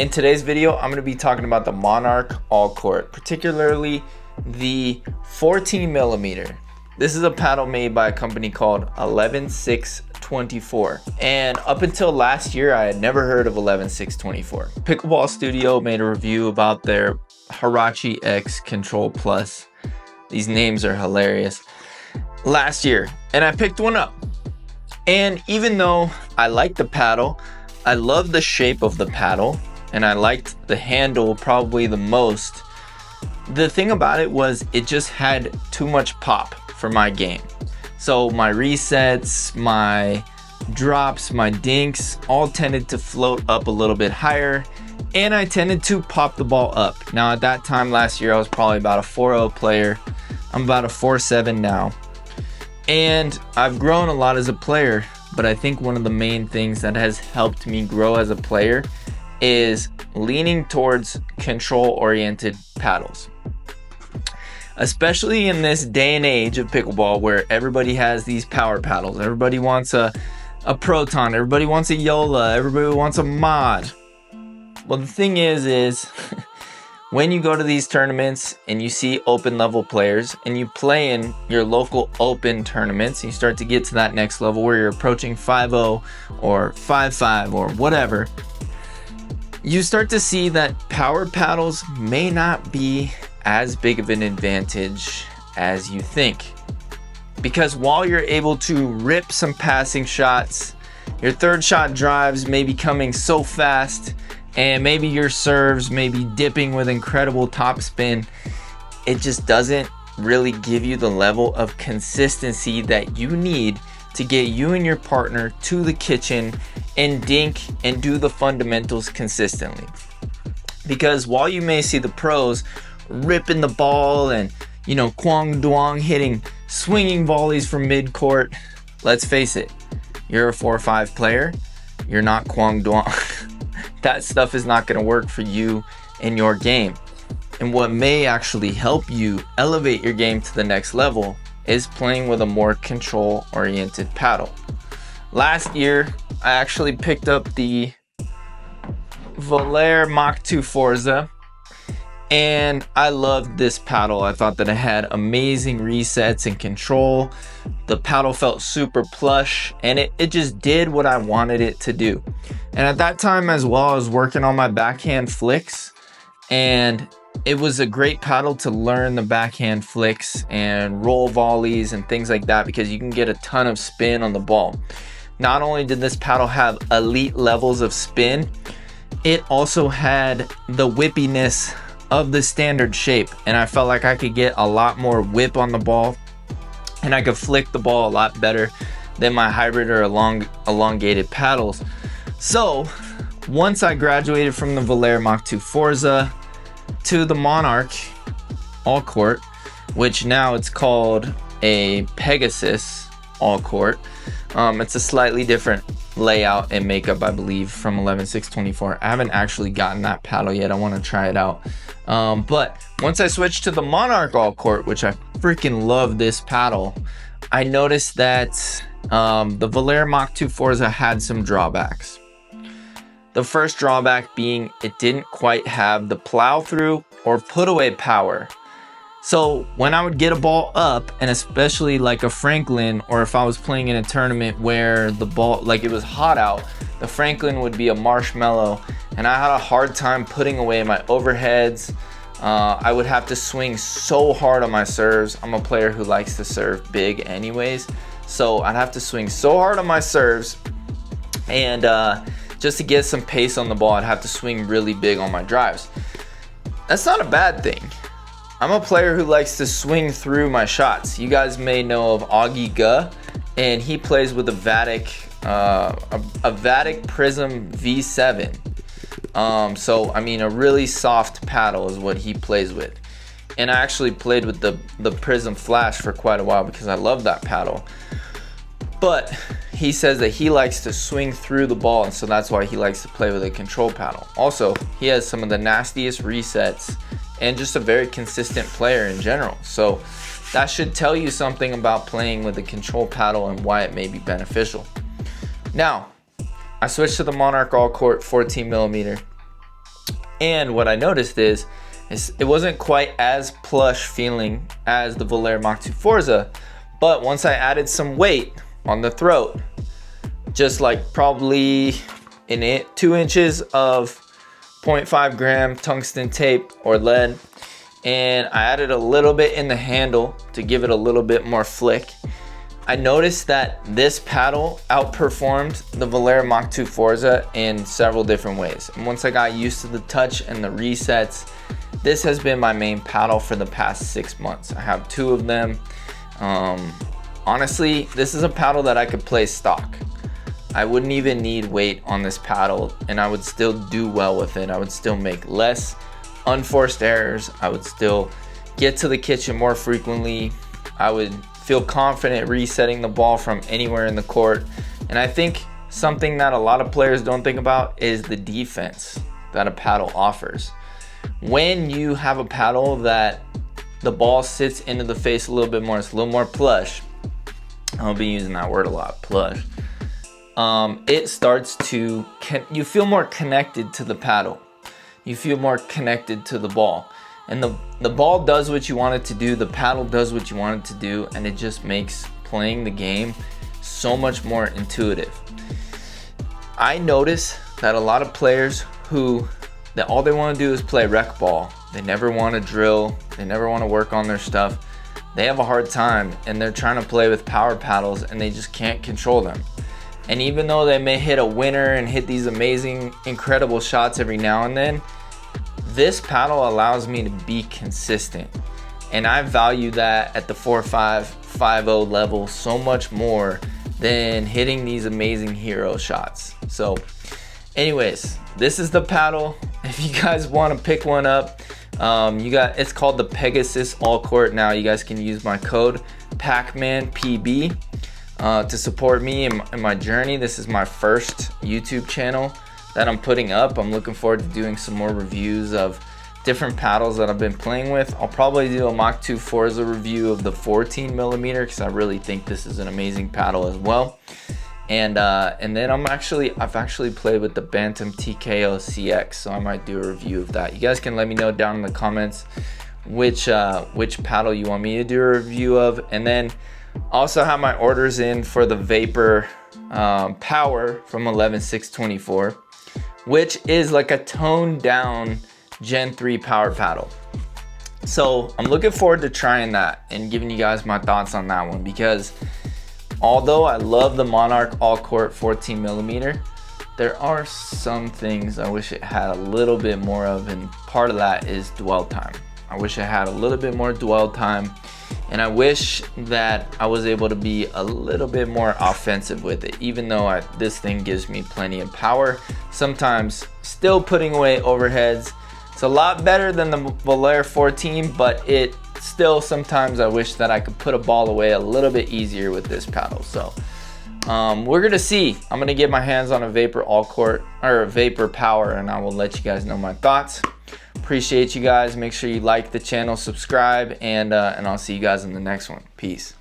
In today's video, I'm going to be talking about the Monarch All Court, particularly the 14 millimeter. This is a paddle made by a company called 11SIX24. And up until last year, I had never heard of 11SIX24. Pickleball Studio made a review about their Hirachi X Control Plus. These names are hilarious. Last year, and I picked one up. And even though I like the paddle, I love the shape of the paddle, and I liked the handle probably the most, the thing about it was it just had too much pop for my game. So my resets, my drops, my dinks all tended to float up a little bit higher, and I tended to pop the ball up. Now at that time last year, I was probably about a 4.0 player. I'm about a 4.7 now. And I've grown a lot as a player, but I think one of the main things that has helped me grow as a player is leaning towards control-oriented paddles. Especially in this day and age of pickleball where everybody has these power paddles. Everybody wants a Proton, everybody wants a Yola, everybody wants a Mod. Well, the thing is when you go to these tournaments and you see open level players and you play in your local open tournaments, and you start to get to that next level where you're approaching 5.0 or 5.5 or whatever, you start to see that power paddles may not be as big of an advantage as you think. Because while you're able to rip some passing shots, your third shot drives may be coming so fast, and maybe your serves may be dipping with incredible topspin, it just doesn't really give you the level of consistency that you need to get you and your partner to the kitchen and dink and do the fundamentals consistently. Because while you may see the pros ripping the ball and, you know, Kwang Duong hitting swinging volleys from mid-court, let's face it, you're a 4-5 player, you're not Kwang Duong. That stuff is not going to work for you and your game. And what may actually help you elevate your game to the next level is playing with a more control-oriented paddle. Last year, I actually picked up the Volare Mach 2 Forza, and I loved this paddle. I thought that it had amazing resets and control. The paddle felt super plush, and it just did what I wanted it to do. And at that time as well, I was working on my backhand flicks, and it was a great paddle to learn the backhand flicks and roll volleys and things like that, because you can get a ton of spin on the ball. Not only did this paddle have elite levels of spin, it also had the whippiness of the standard shape, and I felt like I could get a lot more whip on the ball, and I could flick the ball a lot better than my hybrid or elongated paddles. So once I graduated from the Volare Mach 2 Forza to the Monarch All Court, which now it's called a Pegasus All Court. It's a slightly different layout and makeup, I believe, from 11SIX24. I haven't actually gotten that paddle yet. I want to try it out. But once I switched to the Monarch All Court, which I freaking love this paddle, I noticed that the Volare Mach 2 Forza had some drawbacks. The first drawback being it didn't quite have the plow through or put away power. So when I would get a ball up, and especially like a Franklin, or if I was playing in a tournament where the ball, like it was hot out, the Franklin would be a marshmallow, and I had a hard time putting away my overheads. I would have to swing so hard on my serves. I'm a player who likes to serve big anyways, so I'd have to swing so hard on my serves, and just to get some pace on the ball, I'd have to swing really big on my drives. That's not a bad thing. I'm a player who likes to swing through my shots. You guys may know of Augie Guh, and he plays with a Vatic Prism V7. So I mean, a really soft paddle is what he plays with. And I actually played with the Prism Flash for quite a while because I love that paddle. But he says that he likes to swing through the ball, and so that's why he likes to play with a control paddle. Also, he has some of the nastiest resets and just a very consistent player in general. So that should tell you something about playing with a control paddle and why it may be beneficial. Now, I switched to the Monarch All Court 14 millimeter. And what I noticed is it wasn't quite as plush feeling as the Volare Mach 2 Forza, but once I added some weight on the throat, just like probably 2 inches of 0.5 gram tungsten tape or lead, and I added a little bit in the handle to give it a little bit more flick, I noticed that this paddle outperformed the Volare Mach 2 Forza in several different ways. And once I got used to the touch and the resets, this has been my main paddle for the past 6 months. I have 2 of them. Honestly, this is a paddle that I could play stock. I wouldn't even need weight on this paddle and I would still do well with it. I would still make less unforced errors. I would still get to the kitchen more frequently. I would feel confident resetting the ball from anywhere in the court. And I think something that a lot of players don't think about is the defense that a paddle offers. When you have a paddle that the ball sits into the face a little bit more, it's a little more plush. I'll be using that word a lot, plush. It starts to, you feel more connected to the paddle. You feel more connected to the ball. And the ball does what you want it to do, the paddle does what you want it to do, and it just makes playing the game so much more intuitive. I notice that a lot of players that all they want to do is play rec ball. They never want to drill, they never want to work on their stuff. They have a hard time and they're trying to play with power paddles and they just can't control them. And even though they may hit a winner and hit these amazing, incredible shots every now and then, this paddle allows me to be consistent. And I value that at the 4.5, 5.0 level so much more than hitting these amazing hero shots. So anyways, this is the paddle. If you guys want to pick one up, it's called the Pegasus All Court. Now you guys can use my code PACMANPB to support me in my journey. This is my first YouTube channel that I'm putting up. I'm looking forward to doing some more reviews of different paddles that I've been playing with. I'll probably do a Mach 2 Forza review of the 14 millimeter because I really think this is an amazing paddle as well. And then I've actually played with the Bantam TKO CX, so I might do a review of that. You guys can let me know down in the comments which paddle you want me to do a review of. And then also have my orders in for the Vapor Power from 11SIX24, which is like a toned down Gen 3 power paddle. So I'm looking forward to trying that and giving you guys my thoughts on that one, because although I love the Monarch All Court 14 millimeter, there are some things I wish it had a little bit more of, and part of that is dwell time. I wish I had a little bit more dwell time, and I wish that I was able to be a little bit more offensive with it, even though this thing gives me plenty of power. Sometimes still putting away overheads. It's a lot better than the Volare 14, but it still, sometimes I wish that I could put a ball away a little bit easier with this paddle. So we're gonna see. I'm gonna get my hands on a Vapor All Court or a Vapor Power, and I will let you guys know my thoughts. Appreciate you guys. Make sure you like the channel, subscribe, and I'll see you guys in the next one. Peace.